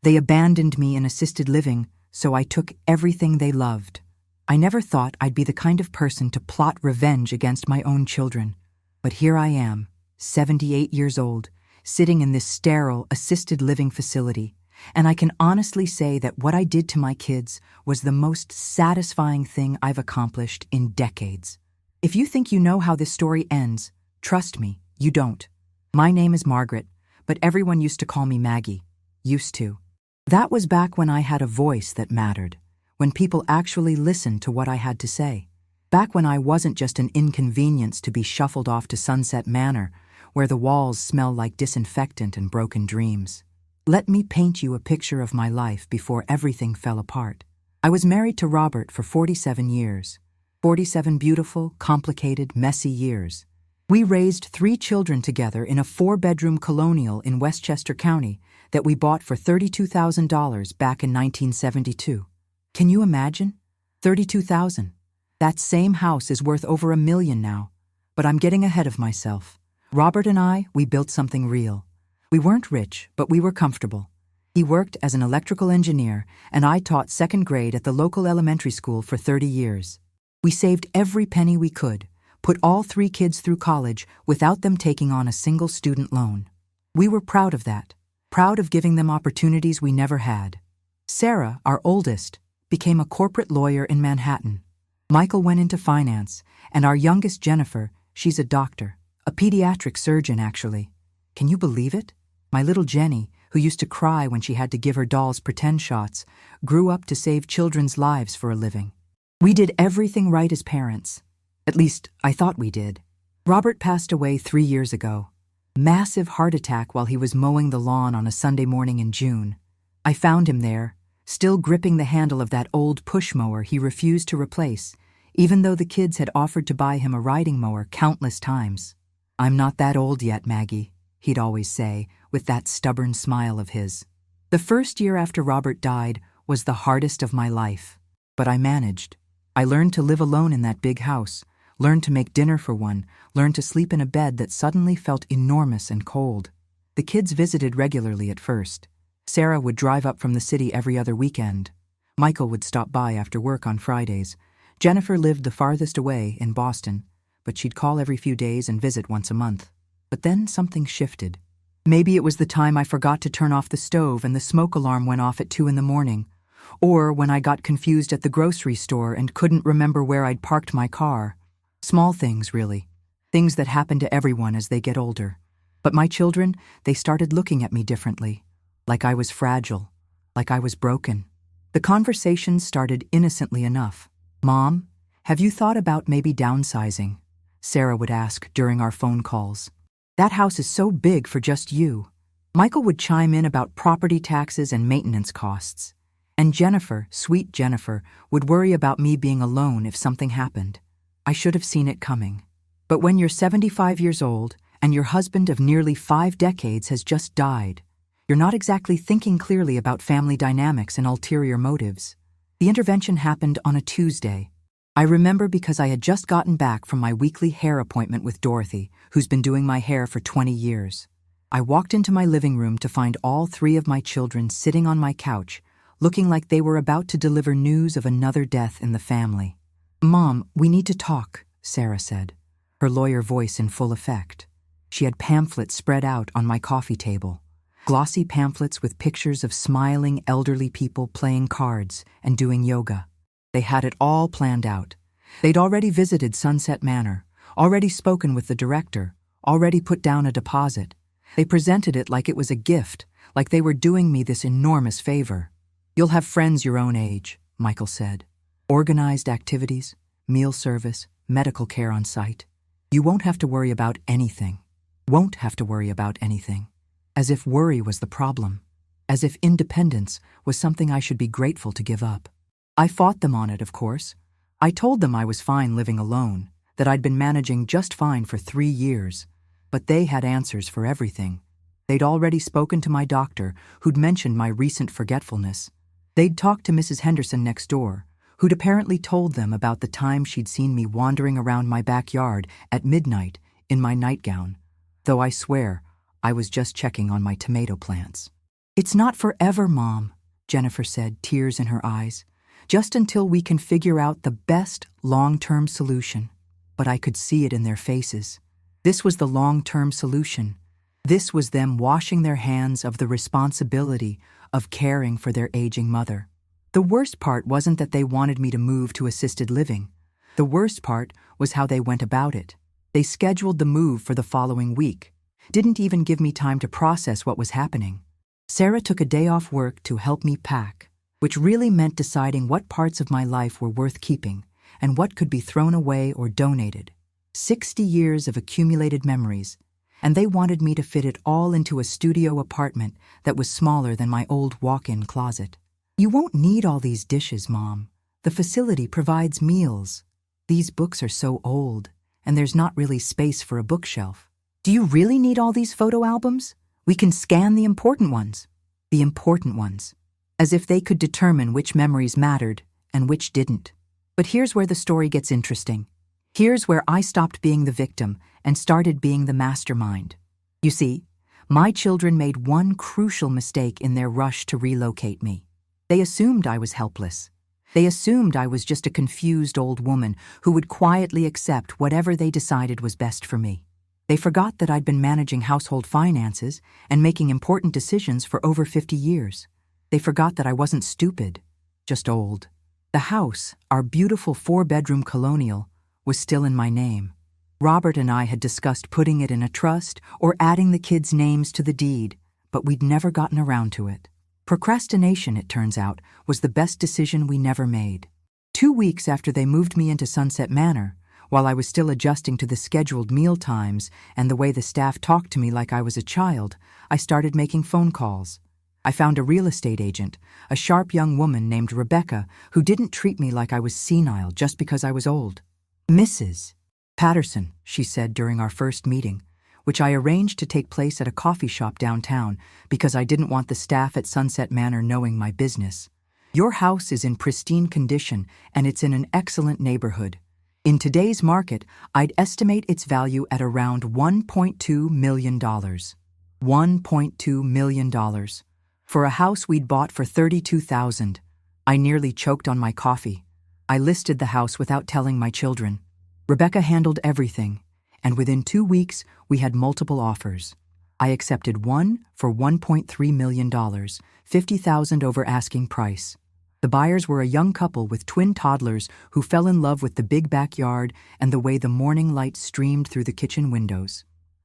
They abandoned me in assisted living, so I took everything they loved. I never thought I'd be the kind of person to plot revenge against my own children. But here I am, 78 years old, sitting in this sterile, assisted living facility, and I can honestly say that what I did to my kids was the most satisfying thing I've accomplished in decades. If you think you know how this story ends, trust me, you don't. My name is Margaret, but everyone used to call me Maggie. Used to. That was back when I had a voice that mattered, when people actually listened to what I had to say. Back when I wasn't just an inconvenience to be shuffled off to Sunset Manor, where the walls smell like disinfectant and broken dreams. Let me paint you a picture of my life before everything fell apart. I was married to Robert for 47 years. 47 beautiful, complicated, messy years. We raised 3 children together in a 4-bedroom colonial in Westchester County that we bought for $32,000 back in 1972. Can you imagine? $32,000. That same house is worth over $1 million now. But I'm getting ahead of myself. Robert and I, we built something real. We weren't rich, but we were comfortable. He worked as an electrical engineer, and I taught 2nd grade at the local elementary school for 30 years. We saved every penny we could, put all 3 kids through college without them taking on a single student loan. We were proud of that, proud of giving them opportunities we never had. Sarah, our oldest, became a corporate lawyer in Manhattan. Michael went into finance, and our youngest Jennifer, she's a doctor, a pediatric surgeon actually. Can you believe it? My little Jenny, who used to cry when she had to give her dolls pretend shots, grew up to save children's lives for a living. We did everything right as parents. At least, I thought we did. Robert passed away 3 years ago. Massive heart attack while he was mowing the lawn on a Sunday morning in June. I found him there, still gripping the handle of that old push mower he refused to replace, even though the kids had offered to buy him a riding mower countless times. "I'm not that old yet, Maggie," he'd always say, with that stubborn smile of his. The first year after Robert died was the hardest of my life. But I managed. I learned to live alone in that big house, learned to make dinner for one, learned to sleep in a bed that suddenly felt enormous and cold. The kids visited regularly at first. Sarah would drive up from the city every other weekend. Michael would stop by after work on Fridays. Jennifer lived the farthest away in Boston, but she'd call every few days and visit once a month. But then something shifted. Maybe it was the time I forgot to turn off the stove and the smoke alarm went off at 2 in the morning, or when I got confused at the grocery store and couldn't remember where I'd parked my car. Small things, really. Things that happen to everyone as they get older. But my children, they started looking at me differently. Like I was fragile. Like I was broken. The conversations started innocently enough. "Mom, have you thought about maybe downsizing?" Sarah would ask during our phone calls. "That house is so big for just you." Michael would chime in about property taxes and maintenance costs. And Jennifer, sweet Jennifer, would worry about me being alone if something happened. I should have seen it coming. But when you're 75 years old and your husband of nearly 5 decades has just died, you're not exactly thinking clearly about family dynamics and ulterior motives. The intervention happened on a Tuesday. I remember because I had just gotten back from my weekly hair appointment with Dorothy, who's been doing my hair for 20 years. I walked into my living room to find all 3 of my children sitting on my couch, looking like they were about to deliver news of another death in the family. "Mom, we need to talk," Sarah said, her lawyer voice in full effect. She had pamphlets spread out on my coffee table. Glossy pamphlets with pictures of smiling elderly people playing cards and doing yoga. They had it all planned out. They'd already visited Sunset Manor, already spoken with the director, already put down a deposit. They presented it like it was a gift, like they were doing me this enormous favor. "You'll have friends your own age," Michael said. "Organized activities, meal service, medical care on site. You won't have to worry about anything. Won't have to worry about anything." As if worry was the problem. As if independence was something I should be grateful to give up. I fought them on it, of course. I told them I was fine living alone, that I'd been managing just fine for 3 years. But they had answers for everything. They'd already spoken to my doctor, who'd mentioned my recent forgetfulness. They'd talked to Mrs. Henderson next door, who'd apparently told them about the time she'd seen me wandering around my backyard at midnight in my nightgown, though I swear I was just checking on my tomato plants. "It's not forever, Mom," Jennifer said, tears in her eyes. "Just until we can figure out the best long-term solution." But I could see it in their faces. This was the long-term solution. This was them washing their hands of the responsibility of caring for their aging mother. The worst part wasn't that they wanted me to move to assisted living. The worst part was how they went about it. They scheduled the move for the following week, didn't even give me time to process what was happening. Sarah took a day off work to help me pack, which really meant deciding what parts of my life were worth keeping and what could be thrown away or donated. 60 years of accumulated memories, and they wanted me to fit it all into a studio apartment that was smaller than my old walk-in closet. "You won't need all these dishes, Mom. The facility provides meals. These books are so old, and there's not really space for a bookshelf. Do you really need all these photo albums? We can scan the important ones." The important ones. As if they could determine which memories mattered and which didn't. But here's where the story gets interesting. Here's where I stopped being the victim and started being the mastermind. You see, my children made one crucial mistake in their rush to relocate me. They assumed I was helpless. They assumed I was just a confused old woman who would quietly accept whatever they decided was best for me. They forgot that I'd been managing household finances and making important decisions for over 50 years. They forgot that I wasn't stupid, just old. The house, our beautiful 4-bedroom colonial, was still in my name. Robert and I had discussed putting it in a trust or adding the kids' names to the deed, but we'd never gotten around to it. Procrastination, it turns out, was the best decision we never made. 2 weeks after they moved me into Sunset Manor, while I was still adjusting to the scheduled meal times and the way the staff talked to me like I was a child, I started making phone calls. I found a real estate agent, a sharp young woman named Rebecca, who didn't treat me like I was senile just because I was old. "Mrs. Patterson," she said during our first meeting, which I arranged to take place at a coffee shop downtown because I didn't want the staff at Sunset Manor knowing my business. "Your house is in pristine condition and it's in an excellent neighborhood. In today's market, I'd estimate its value at around $1.2 million. $1.2 million. For a house we'd bought for $32,000. I nearly choked on my coffee. I listed the house without telling my children. Rebecca handled everything, and within 2 weeks, we had multiple offers. I accepted one for $1.3 million, $50,000 over asking price. The buyers were a young couple with twin toddlers who fell in love with the big backyard and the way the morning light streamed through the kitchen windows.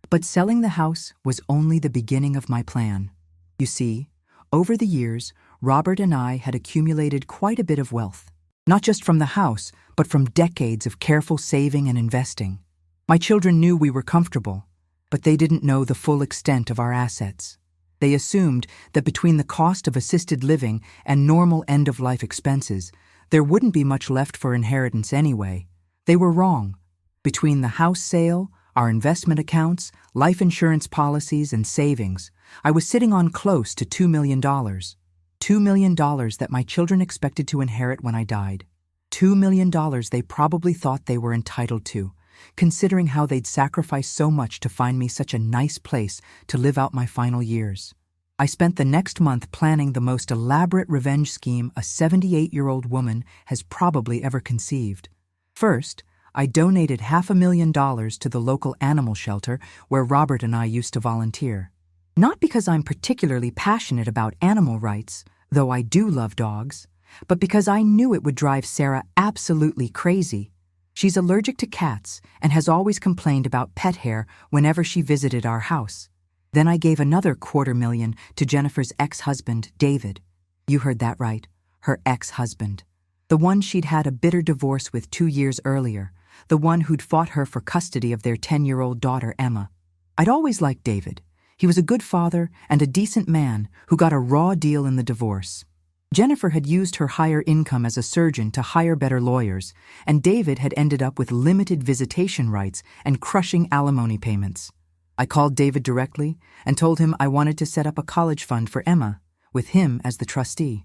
But selling the house was only the beginning of my plan. You see, over the years, Robert and I had accumulated quite a bit of wealth. Not just from the house, but from decades of careful saving and investing. My children knew we were comfortable, but they didn't know the full extent of our assets. They assumed that between the cost of assisted living and normal end-of-life expenses, there wouldn't be much left for inheritance anyway. They were wrong. Between the house sale, our investment accounts, life insurance policies, and savings, I was sitting on close to $2 million. $2 million that my children expected to inherit when I died. $2 million they probably thought they were entitled to, considering how they'd sacrificed so much to find me such a nice place to live out my final years. I spent the next month planning the most elaborate revenge scheme a 78-year-old woman has probably ever conceived. First, I donated $500,000 to the local animal shelter where Robert and I used to volunteer. Not because I'm particularly passionate about animal rights, though I do love dogs, but because I knew it would drive Sarah absolutely crazy. She's allergic to cats and has always complained about pet hair whenever she visited our house. Then I gave another $250,000 to Jennifer's ex-husband, David. You heard that right, her ex-husband. The one she'd had a bitter divorce with 2 years earlier, the one who'd fought her for custody of their 10-year-old daughter, Emma. I'd always liked David. He was a good father and a decent man who got a raw deal in the divorce. Jennifer had used her higher income as a surgeon to hire better lawyers, and David had ended up with limited visitation rights and crushing alimony payments. I called David directly and told him I wanted to set up a college fund for Emma, with him as the trustee.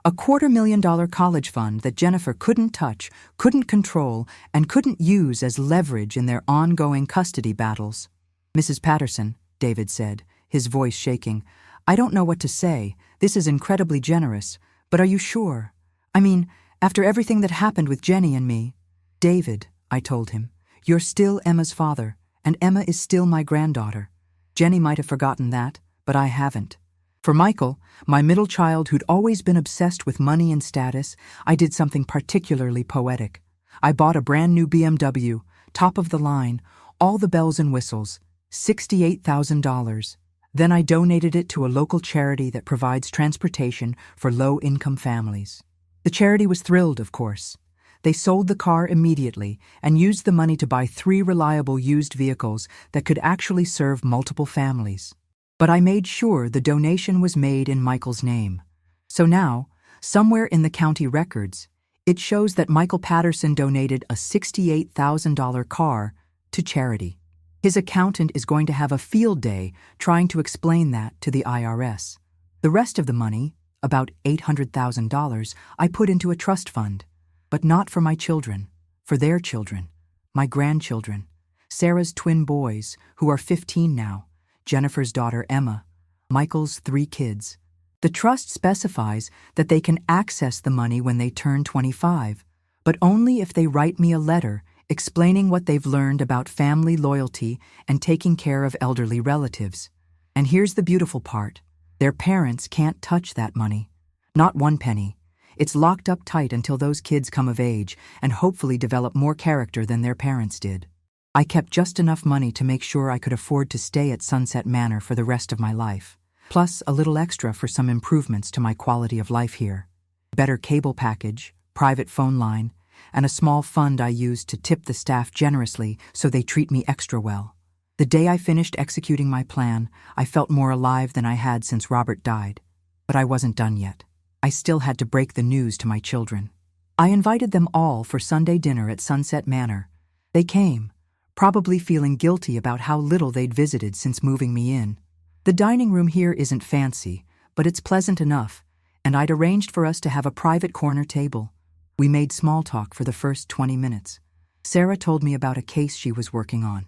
A $250,000 college fund that Jennifer couldn't touch, couldn't control, and couldn't use as leverage in their ongoing custody battles. "Mrs. Patterson," David said, his voice shaking, I don't know what to say. This is incredibly generous, but are you sure? I mean, after everything that happened with Jenny and me. David, I told him, you're still Emma's father, and Emma is still my granddaughter. Jenny might have forgotten that, but I haven't. For Michael, my middle child who'd always been obsessed with money and status, I did something particularly poetic. I bought a brand new BMW, top of the line, all the bells and whistles, $68,000. Then I donated it to a local charity that provides transportation for low-income families. The charity was thrilled, of course. They sold the car immediately and used the money to buy 3 reliable used vehicles that could actually serve multiple families. But I made sure the donation was made in Michael's name. So now, somewhere in the county records, it shows that Michael Patterson donated a $68,000 car to charity. His accountant is going to have a field day trying to explain that to the IRS. The rest of the money, about $800,000, I put into a trust fund. But not for my children, for their children, my grandchildren, Sarah's twin boys, who are 15 now, Jennifer's daughter Emma, Michael's 3 kids. The trust specifies that they can access the money when they turn 25, but only if they write me a letter explaining what they've learned about family loyalty and taking care of elderly relatives. And here's the beautiful part. Their parents can't touch that money. Not 1 penny. It's locked up tight until those kids come of age and hopefully develop more character than their parents did. I kept just enough money to make sure I could afford to stay at Sunset Manor for the rest of my life, plus a little extra for some improvements to my quality of life here. Better cable package, private phone line, and a small fund I used to tip the staff generously so they treat me extra well. The day I finished executing my plan, I felt more alive than I had since Robert died. But I wasn't done yet. I still had to break the news to my children. I invited them all for Sunday dinner at Sunset Manor. They came, probably feeling guilty about how little they'd visited since moving me in. The dining room here isn't fancy, but it's pleasant enough, and I'd arranged for us to have a private corner table. We made small talk for the first 20 minutes. Sarah told me about a case she was working on.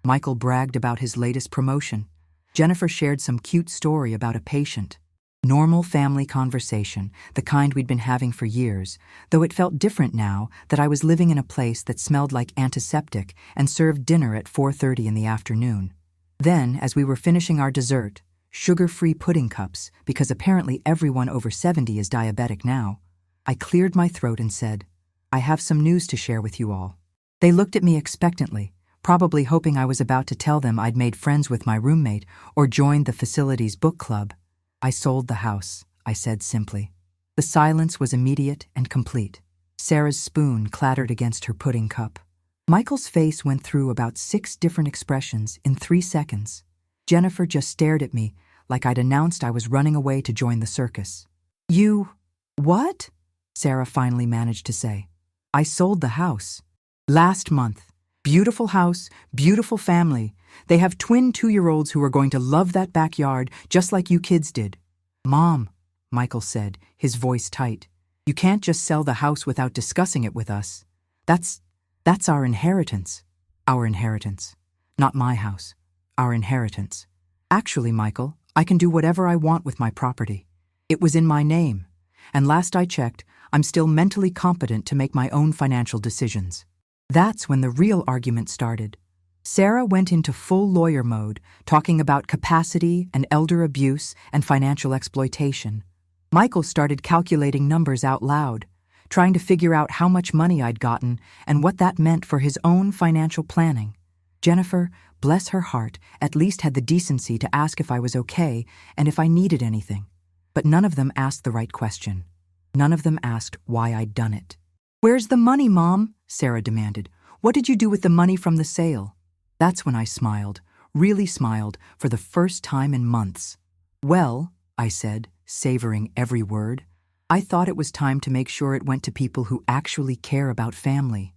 Michael bragged about his latest promotion. Jennifer shared some cute story about a patient. Normal family conversation, the kind we'd been having for years, though it felt different now that I was living in a place that smelled like antiseptic and served dinner at 4:30 in the afternoon. Then, as we were finishing our dessert, sugar-free pudding cups, because apparently everyone over 70 is diabetic now, I cleared my throat and said, I have some news to share with you all. They looked at me expectantly, probably hoping I was about to tell them I'd made friends with my roommate or joined the facility's book club. I sold the house, I said simply. The silence was immediate and complete. Sarah's spoon clattered against her pudding cup. Michael's face went through about 6 different expressions in 3 seconds. Jennifer just stared at me like I'd announced I was running away to join the circus. You... what? Sarah finally managed to say. I sold the house. Last month. Beautiful house, beautiful family. They have twin 2-year-olds who are going to love that backyard just like you kids did. Mom, Michael said, his voice tight, you can't just sell the house without discussing it with us. That's our inheritance. Our inheritance. Not my house. Our inheritance. Actually, Michael, I can do whatever I want with my property. It was in my name. And last I checked, I'm still mentally competent to make my own financial decisions. That's when the real argument started. Sarah went into full lawyer mode, talking about capacity and elder abuse and financial exploitation. Michael started calculating numbers out loud, trying to figure out how much money I'd gotten and what that meant for his own financial planning. Jennifer, bless her heart, at least had the decency to ask if I was okay and if I needed anything. But none of them asked the right question. None of them asked why I'd done it. Where's the money, Mom? Sarah demanded. What did you do with the money from the sale? That's when I smiled, really smiled, for the first time in months. Well, I said, savoring every word, I thought it was time to make sure it went to people who actually care about family.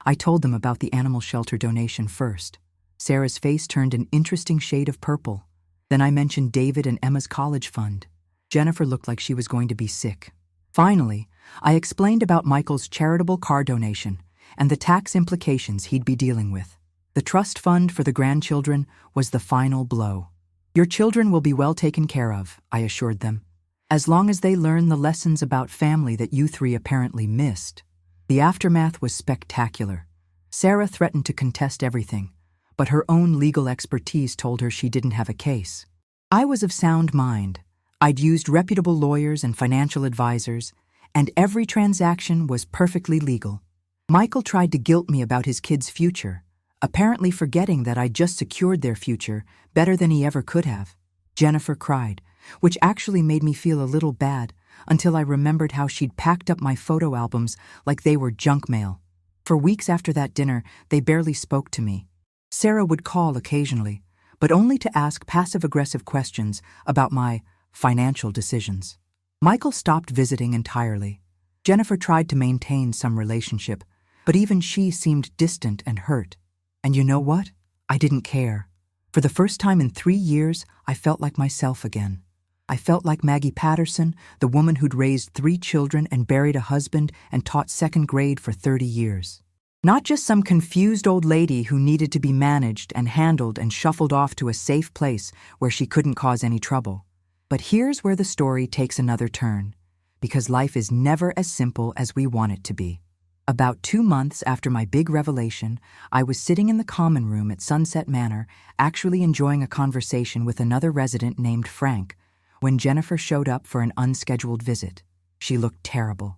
I told them about the animal shelter donation first. Sarah's face turned an interesting shade of purple. Then I mentioned David and Emma's college fund. Jennifer looked like she was going to be sick. Finally, I explained about Michael's charitable car donation and the tax implications he'd be dealing with. The trust fund for the grandchildren was the final blow. Your children will be well taken care of, I assured them, as long as they learn the lessons about family that you three apparently missed. The aftermath was spectacular. Sarah threatened to contest everything, but her own legal expertise told her she didn't have a case. I was of sound mind. I'd used reputable lawyers and financial advisors, and every transaction was perfectly legal. Michael tried to guilt me about his kids' future, apparently forgetting that I'd just secured their future better than he ever could have. Jennifer cried, which actually made me feel a little bad until I remembered how she'd packed up my photo albums like they were junk mail. For weeks after that dinner, they barely spoke to me. Sarah would call occasionally, but only to ask passive-aggressive questions about my financial decisions. Michael stopped visiting entirely. Jennifer tried to maintain some relationship, but even she seemed distant and hurt. And you know what? I didn't care. For the first time in 3 years, I felt like myself again. I felt like Maggie Patterson, the woman who'd raised 3 children and buried a husband and taught second grade for 30 years. Not just some confused old lady who needed to be managed and handled and shuffled off to a safe place where she couldn't cause any trouble. But here's where the story takes another turn, because life is never as simple as we want it to be. About 2 months after my big revelation, I was sitting in the common room at Sunset Manor, actually enjoying a conversation with another resident named Frank, when Jennifer showed up for an unscheduled visit. She looked terrible.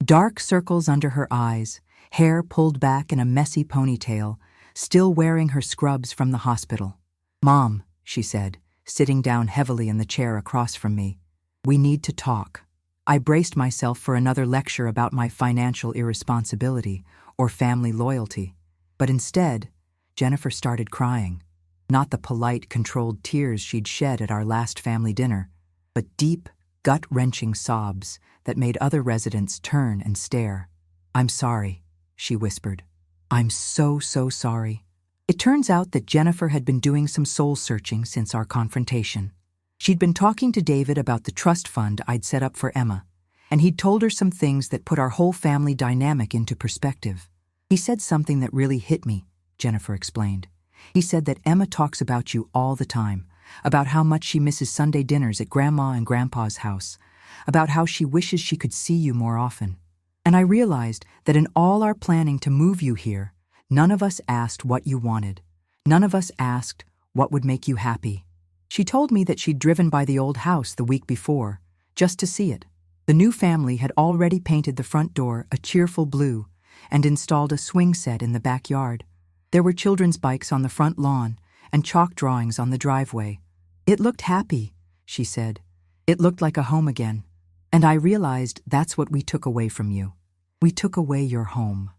Dark circles under her eyes, hair pulled back in a messy ponytail, still wearing her scrubs from the hospital. "Mom," she said, sitting down heavily in the chair across from me, "we need to talk." I braced myself for another lecture about my financial irresponsibility or family loyalty, but instead, Jennifer started crying. Not the polite, controlled tears she'd shed at our last family dinner, but deep, gut-wrenching sobs that made other residents turn and stare. "I'm sorry," she whispered. "I'm so sorry." It turns out that Jennifer had been doing some soul-searching since our confrontation. She'd been talking to David about the trust fund I'd set up for Emma, and he'd told her some things that put our whole family dynamic into perspective. "He said something that really hit me," Jennifer explained. "He said that Emma talks about you all the time, about how much she misses Sunday dinners at Grandma and Grandpa's house, about how she wishes she could see you more often. And I realized that in all our planning to move you here, none of us asked what you wanted. None of us asked what would make you happy." She told me that she'd driven by the old house the week before, just to see it. The new family had already painted the front door a cheerful blue and installed a swing set in the backyard. There were children's bikes on the front lawn and chalk drawings on the driveway. "It looked happy," she said. "It looked like a home again. And I realized that's what we took away from you. We took away your home."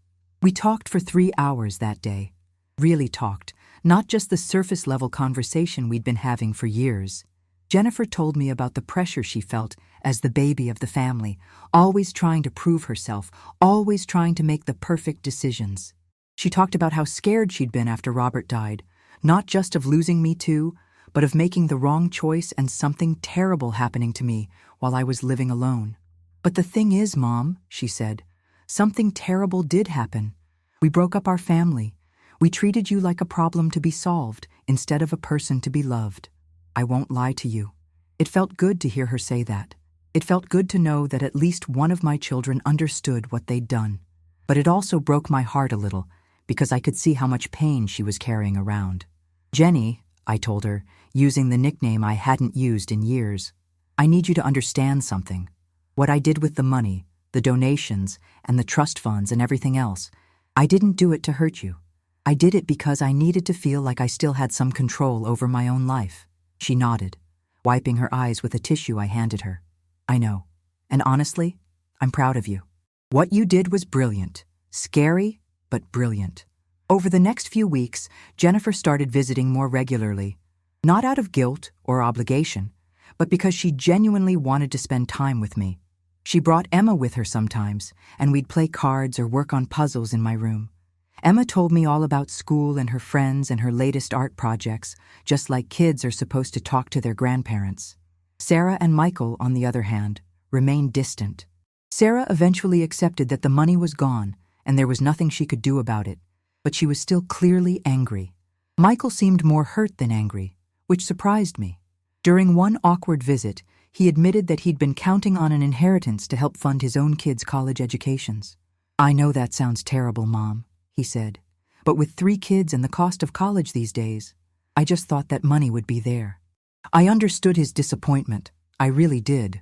We talked for 3 hours that day. Really talked, not just the surface-level conversation we'd been having for years. Jennifer told me about the pressure she felt as the baby of the family, always trying to prove herself, always trying to make the perfect decisions. She talked about how scared she'd been after Robert died, not just of losing me too, but of making the wrong choice and something terrible happening to me while I was living alone. "But the thing is, Mom," she said, "something terrible did happen. We broke up our family. We treated you like a problem to be solved instead of a person to be loved." I won't lie to you. It felt good to hear her say that. It felt good to know that at least one of my children understood what they'd done. But it also broke my heart a little, because I could see how much pain she was carrying around. "Jenny," I told her, using the nickname I hadn't used in years, "I need you to understand something. What I did with the money, the donations, and the trust funds and everything else, I didn't do it to hurt you. I did it because I needed to feel like I still had some control over my own life." She nodded, wiping her eyes with a tissue I handed her. "I know. And honestly, I'm proud of you. What you did was brilliant. Scary, but brilliant." Over the next few weeks, Jennifer started visiting more regularly, not out of guilt or obligation, but because she genuinely wanted to spend time with me. She brought Emma with her sometimes, and we'd play cards or work on puzzles in my room. Emma told me all about school and her friends and her latest art projects, just like kids are supposed to talk to their grandparents. Sarah and Michael, on the other hand, remained distant. Sarah eventually accepted that the money was gone and there was nothing she could do about it, but she was still clearly angry. Michael seemed more hurt than angry, which surprised me. During one awkward visit, he admitted that he'd been counting on an inheritance to help fund his own kids' college educations. "I know that sounds terrible, Mom," he said, "but with 3 kids and the cost of college these days, I just thought that money would be there." I understood his disappointment, I really did.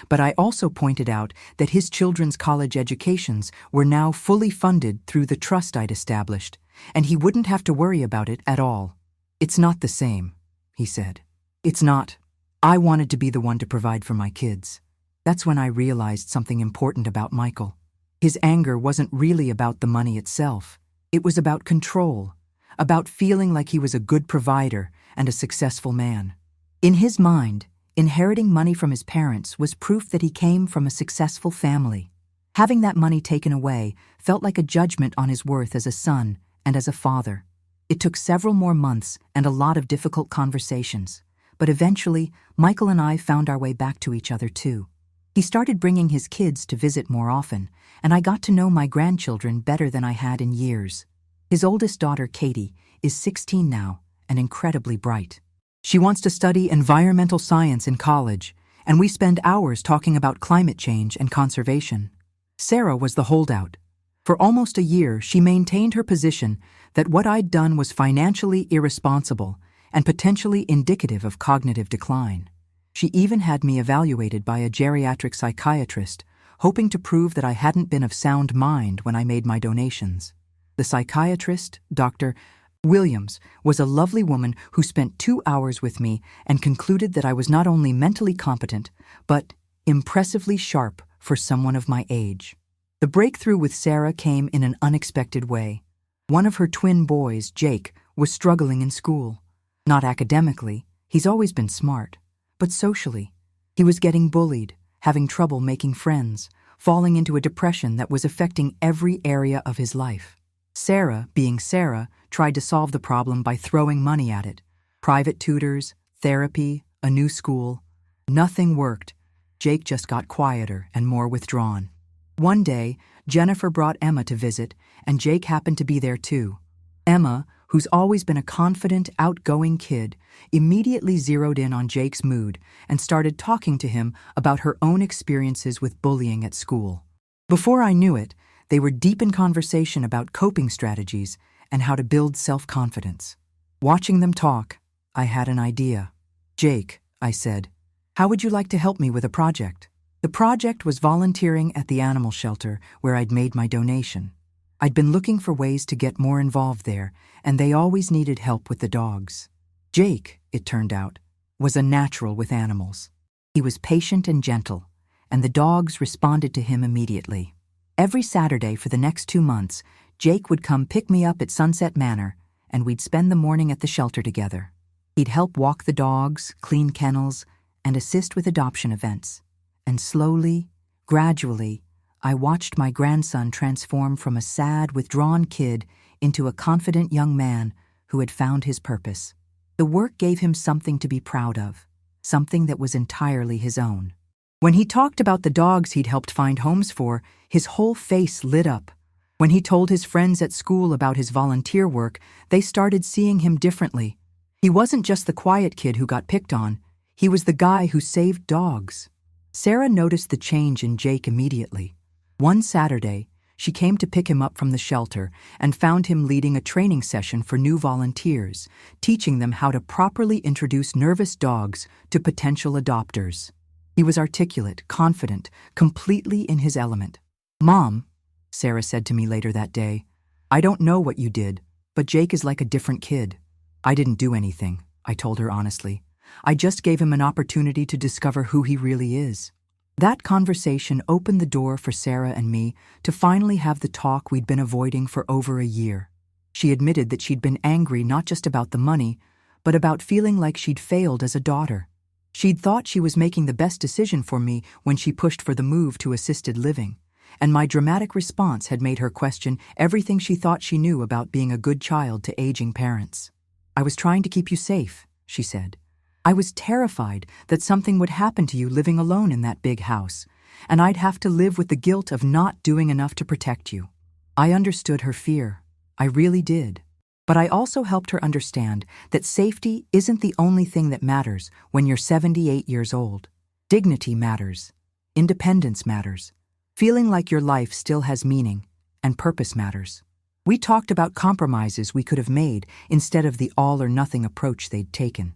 But I also pointed out that his children's college educations were now fully funded through the trust I'd established, and he wouldn't have to worry about it at all. "It's not the same," he said. "It's not. I wanted to be the one to provide for my kids." That's when I realized something important about Michael. His anger wasn't really about the money itself. It was about control, about feeling like he was a good provider and a successful man. In his mind, inheriting money from his parents was proof that he came from a successful family. Having that money taken away felt like a judgment on his worth as a son and as a father. It took several more months and a lot of difficult conversations, but eventually, Michael and I found our way back to each other too. He started bringing his kids to visit more often, and I got to know my grandchildren better than I had in years. His oldest daughter, Katie, is 16 now and incredibly bright. She wants to study environmental science in college, and we spend hours talking about climate change and conservation. Sarah was the holdout. For almost a year, she maintained her position that what I'd done was financially irresponsible and potentially indicative of cognitive decline. She even had me evaluated by a geriatric psychiatrist, hoping to prove that I hadn't been of sound mind when I made my donations. The psychiatrist, Dr. Williams, was a lovely woman who spent 2 hours with me and concluded that I was not only mentally competent, but impressively sharp for someone of my age. The breakthrough with Sarah came in an unexpected way. One of her twin boys, Jake, was struggling in school. Not academically, he's always been smart, but socially. He was getting bullied, having trouble making friends, falling into a depression that was affecting every area of his life. Sarah, being Sarah, tried to solve the problem by throwing money at it. Private tutors, therapy, a new school. Nothing worked. Jake just got quieter and more withdrawn. One day, Jennifer brought Emma to visit, and Jake happened to be there too. Emma, who's always been a confident, outgoing kid, immediately zeroed in on Jake's mood and started talking to him about her own experiences with bullying at school. Before I knew it, they were deep in conversation about coping strategies and how to build self-confidence. Watching them talk, I had an idea. "Jake," I said, "how would you like to help me with a project?" The project was volunteering at the animal shelter where I'd made my donation. I'd been looking for ways to get more involved there, and they always needed help with the dogs. Jake, it turned out, was a natural with animals. He was patient and gentle, and the dogs responded to him immediately. Every Saturday for the next 2 months, Jake would come pick me up at Sunset Manor, and we'd spend the morning at the shelter together. He'd help walk the dogs, clean kennels, and assist with adoption events. And slowly, gradually, I watched my grandson transform from a sad, withdrawn kid into a confident young man who had found his purpose. The work gave him something to be proud of, something that was entirely his own. When he talked about the dogs he'd helped find homes for, his whole face lit up. When he told his friends at school about his volunteer work, they started seeing him differently. He wasn't just the quiet kid who got picked on, he was the guy who saved dogs. Sarah noticed the change in Jake immediately. One Saturday, she came to pick him up from the shelter and found him leading a training session for new volunteers, teaching them how to properly introduce nervous dogs to potential adopters. He was articulate, confident, completely in his element. "Mom," Sarah said to me later that day, "I don't know what you did, but Jake is like a different kid." "I didn't do anything," I told her honestly. "I just gave him an opportunity to discover who he really is." That conversation opened the door for Sarah and me to finally have the talk we'd been avoiding for over a year. She admitted that she'd been angry not just about the money, but about feeling like she'd failed as a daughter. She'd thought she was making the best decision for me when she pushed for the move to assisted living, and my dramatic response had made her question everything she thought she knew about being a good child to aging parents. "I was trying to keep you safe," she said. "I was terrified that something would happen to you living alone in that big house, and I'd have to live with the guilt of not doing enough to protect you." I understood her fear. I really did. But I also helped her understand that safety isn't the only thing that matters when you're 78 years old. Dignity matters. Independence matters. Feeling like your life still has meaning and purpose matters. We talked about compromises we could have made instead of the all-or-nothing approach they'd taken.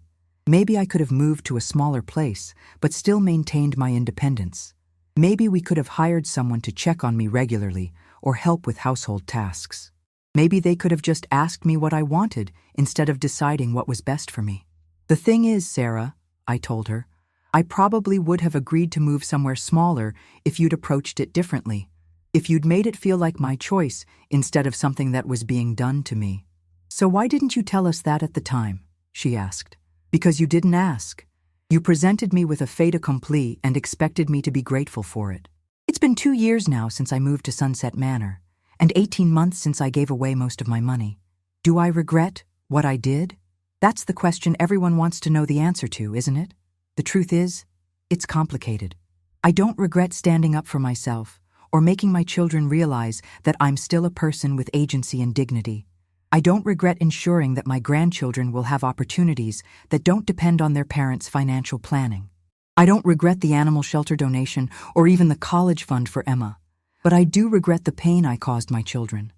Maybe I could have moved to a smaller place, but still maintained my independence. Maybe we could have hired someone to check on me regularly or help with household tasks. Maybe they could have just asked me what I wanted instead of deciding what was best for me. The thing is, Sarah, I told her, I probably would have agreed to move somewhere smaller if you'd approached it differently, if you'd made it feel like my choice instead of something that was being done to me. So why didn't you tell us that at the time? She asked. Because you didn't ask. You presented me with a fait accompli and expected me to be grateful for it. It's been 2 years now since I moved to Sunset Manor, and 18 months since I gave away most of my money. Do I regret what I did? That's the question everyone wants to know the answer to, isn't it? The truth is, it's complicated. I don't regret standing up for myself or making my children realize that I'm still a person with agency and dignity. I don't regret ensuring that my grandchildren will have opportunities that don't depend on their parents' financial planning. I don't regret the animal shelter donation or even the college fund for Emma, but I do regret the pain I caused my children.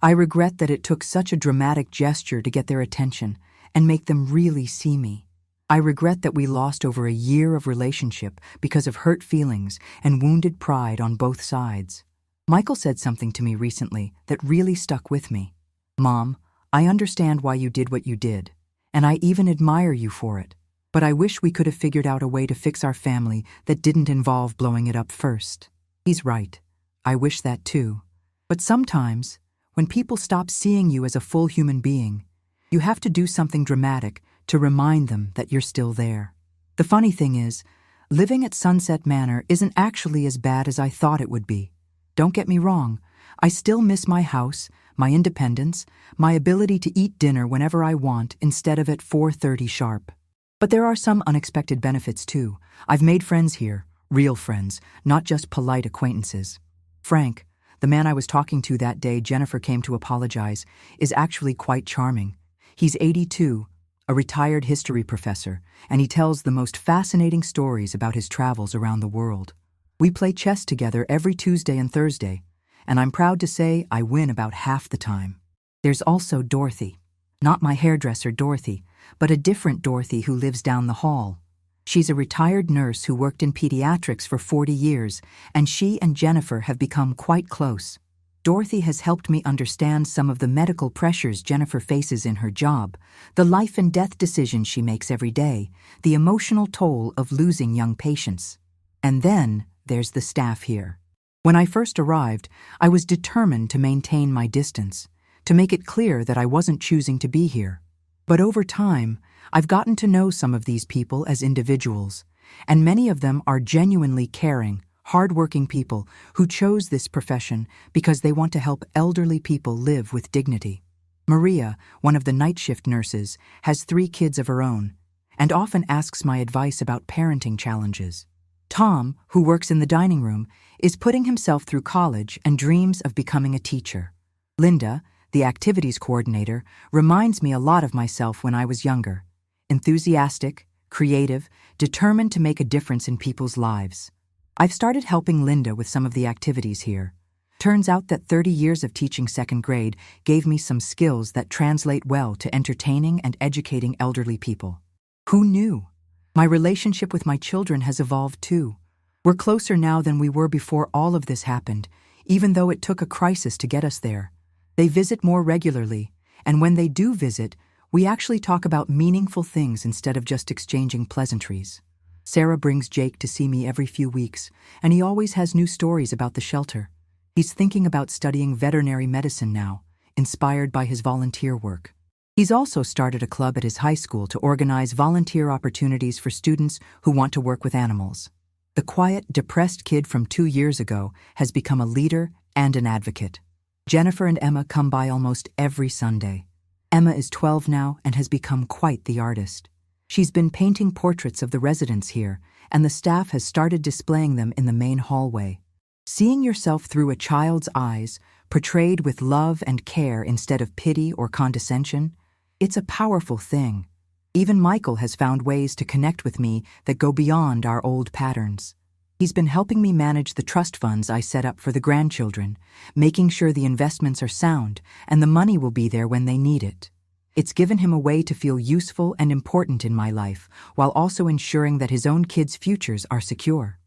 I regret that it took such a dramatic gesture to get their attention and make them really see me. I regret that we lost over a year of relationship because of hurt feelings and wounded pride on both sides. Michael said something to me recently that really stuck with me. Mom, I understand why you did what you did, and I even admire you for it. But I wish we could have figured out a way to fix our family that didn't involve blowing it up first. He's right. I wish that too. But sometimes, when people stop seeing you as a full human being, you have to do something dramatic to remind them that you're still there. The funny thing is, living at Sunset Manor isn't actually as bad as I thought it would be. Don't get me wrong, I still miss my house, my independence, my ability to eat dinner whenever I want instead of at 4:30 sharp. But there are some unexpected benefits too. I've made friends here, real friends, not just polite acquaintances. Frank, the man I was talking to that day Jennifer came to apologize, is actually quite charming. He's 82, a retired history professor, and he tells the most fascinating stories about his travels around the world. We play chess together every Tuesday and Thursday, and I'm proud to say I win about half the time. There's also Dorothy. Not my hairdresser Dorothy, but a different Dorothy who lives down the hall. She's a retired nurse who worked in pediatrics for 40 years, and she and Jennifer have become quite close. Dorothy has helped me understand some of the medical pressures Jennifer faces in her job, the life and death decisions she makes every day, the emotional toll of losing young patients. And then there's the staff here. When I first arrived, I was determined to maintain my distance, to make it clear that I wasn't choosing to be here. But over time, I've gotten to know some of these people as individuals, and many of them are genuinely caring, hard-working people who chose this profession because they want to help elderly people live with dignity. Maria, one of the night shift nurses, has 3 kids of her own, and often asks my advice about parenting challenges. Tom, who works in the dining room, is putting himself through college and dreams of becoming a teacher. Linda, the activities coordinator, reminds me a lot of myself when I was younger. Enthusiastic, creative, determined to make a difference in people's lives. I've started helping Linda with some of the activities here. Turns out that 30 years of teaching 2nd grade gave me some skills that translate well to entertaining and educating elderly people. Who knew? My relationship with my children has evolved too. We're closer now than we were before all of this happened, even though it took a crisis to get us there. They visit more regularly, and when they do visit, we actually talk about meaningful things instead of just exchanging pleasantries. Sarah brings Jake to see me every few weeks, and he always has new stories about the shelter. He's thinking about studying veterinary medicine now, inspired by his volunteer work. He's also started a club at his high school to organize volunteer opportunities for students who want to work with animals. The quiet, depressed kid from 2 years ago has become a leader and an advocate. Jennifer and Emma come by almost every Sunday. Emma is 12 now and has become quite the artist. She's been painting portraits of the residents here, and the staff has started displaying them in the main hallway. Seeing yourself through a child's eyes portrayed with love and care instead of pity or condescension, it's a powerful thing. Even Michael has found ways to connect with me that go beyond our old patterns. He's been helping me manage the trust funds I set up for the grandchildren, making sure the investments are sound and the money will be there when they need it. It's given him a way to feel useful and important in my life, while also ensuring that his own kids' futures are secure.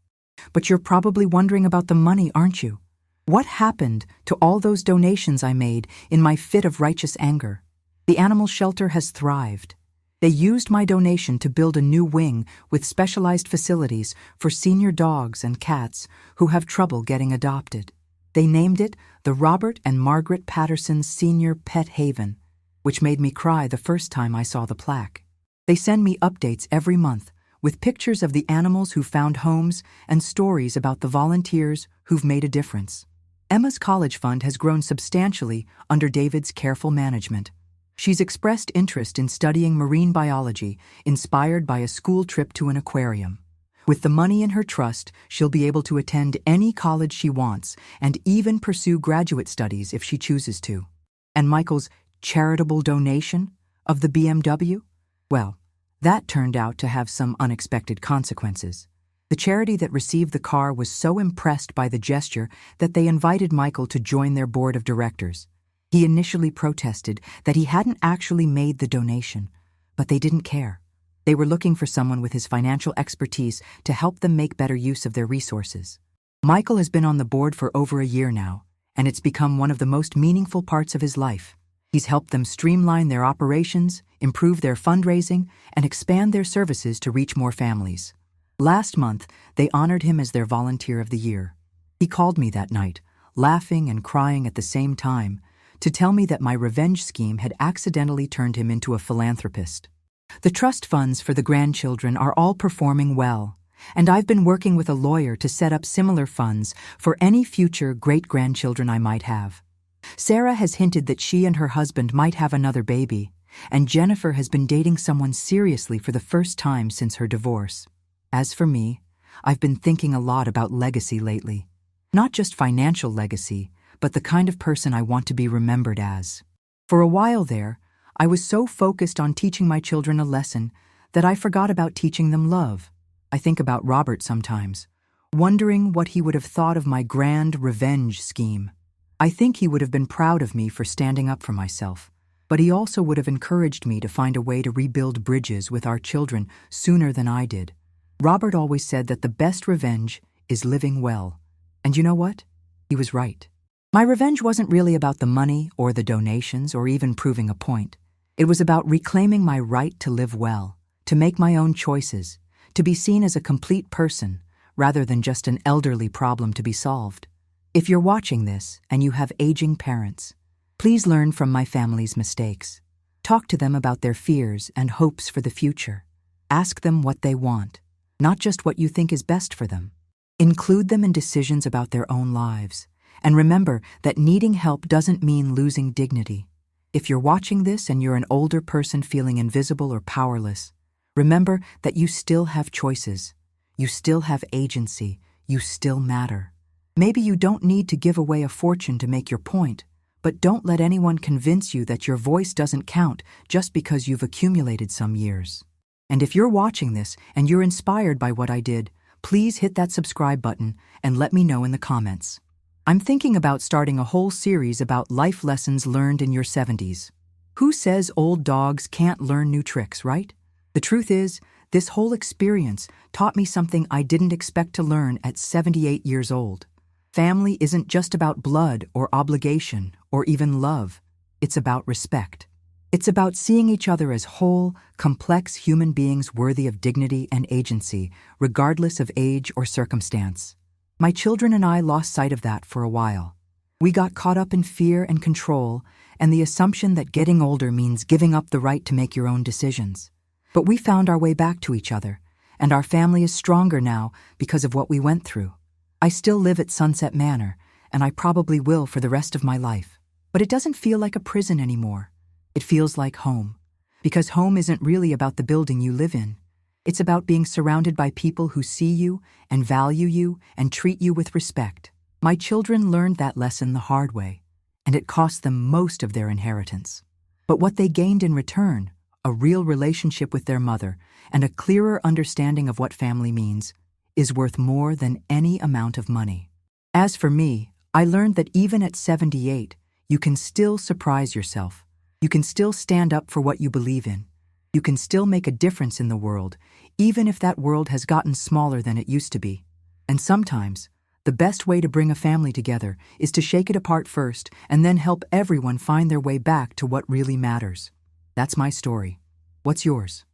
But you're probably wondering about the money, aren't you? What happened to all those donations I made in my fit of righteous anger? The animal shelter has thrived. They used my donation to build a new wing with specialized facilities for senior dogs and cats who have trouble getting adopted. They named it the Robert and Margaret Patterson Senior Pet Haven, which made me cry the first time I saw the plaque. They send me updates every month with pictures of the animals who found homes and stories about the volunteers who've made a difference. Emma's college fund has grown substantially under David's careful management. She's expressed interest in studying marine biology, inspired by a school trip to an aquarium. With the money in her trust, she'll be able to attend any college she wants and even pursue graduate studies if she chooses to. And Michael's charitable donation of the BMW? Well, that turned out to have some unexpected consequences. The charity that received the car was so impressed by the gesture that they invited Michael to join their board of directors. He initially protested that he hadn't actually made the donation, but they didn't care. They were looking for someone with his financial expertise to help them make better use of their resources. Michael has been on the board for over a year now, and it's become one of the most meaningful parts of his life. He's helped them streamline their operations, improve their fundraising, and expand their services to reach more families. Last month, they honored him as their Volunteer of the Year. He called me that night, laughing and crying at the same time, to tell me that my revenge scheme had accidentally turned him into a philanthropist. The trust funds for the grandchildren are all performing well, and I've been working with a lawyer to set up similar funds for any future great-grandchildren I might have. Sarah has hinted that she and her husband might have another baby, and Jennifer has been dating someone seriously for the first time since her divorce. As for me, I've been thinking a lot about legacy lately. Not just financial legacy, but the kind of person I want to be remembered as. For a while there, I was so focused on teaching my children a lesson that I forgot about teaching them love. I think about Robert sometimes, wondering what he would have thought of my grand revenge scheme. I think he would have been proud of me for standing up for myself, but he also would have encouraged me to find a way to rebuild bridges with our children sooner than I did. Robert always said that the best revenge is living well. And you know what? He was right. My revenge wasn't really about the money or the donations or even proving a point. It was about reclaiming my right to live well, to make my own choices, to be seen as a complete person rather than just an elderly problem to be solved. If you're watching this and you have aging parents, please learn from my family's mistakes. Talk to them about their fears and hopes for the future. Ask them what they want, not just what you think is best for them. Include them in decisions about their own lives. And remember that needing help doesn't mean losing dignity. If you're watching this and you're an older person feeling invisible or powerless, remember that you still have choices. You still have agency. You still matter. Maybe you don't need to give away a fortune to make your point, but don't let anyone convince you that your voice doesn't count just because you've accumulated some years. And if you're watching this and you're inspired by what I did, please hit that subscribe button and let me know in the comments. I'm thinking about starting a whole series about life lessons learned in your 70s. Who says old dogs can't learn new tricks, right? The truth is, this whole experience taught me something I didn't expect to learn at 78 years old. Family isn't just about blood or obligation or even love. It's about respect. It's about seeing each other as whole, complex human beings worthy of dignity and agency, regardless of age or circumstance. My children and I lost sight of that for a while. We got caught up in fear and control and the assumption that getting older means giving up the right to make your own decisions. But we found our way back to each other, and our family is stronger now because of what we went through. I still live at Sunset Manor, and I probably will for the rest of my life. But it doesn't feel like a prison anymore. It feels like home. Because home isn't really about the building you live in. It's about being surrounded by people who see you and value you and treat you with respect. My children learned that lesson the hard way. and it cost them most of their inheritance. But what they gained in return, a real relationship with their mother and a clearer understanding of what family means, is worth more than any amount of money. As for me, I learned that even at 78, you can still surprise yourself. You can still stand up for what you believe in. You can still make a difference in the world, even if that world has gotten smaller than it used to be. And sometimes, the best way to bring a family together is to shake it apart first and then help everyone find their way back to what really matters. That's my story. What's yours?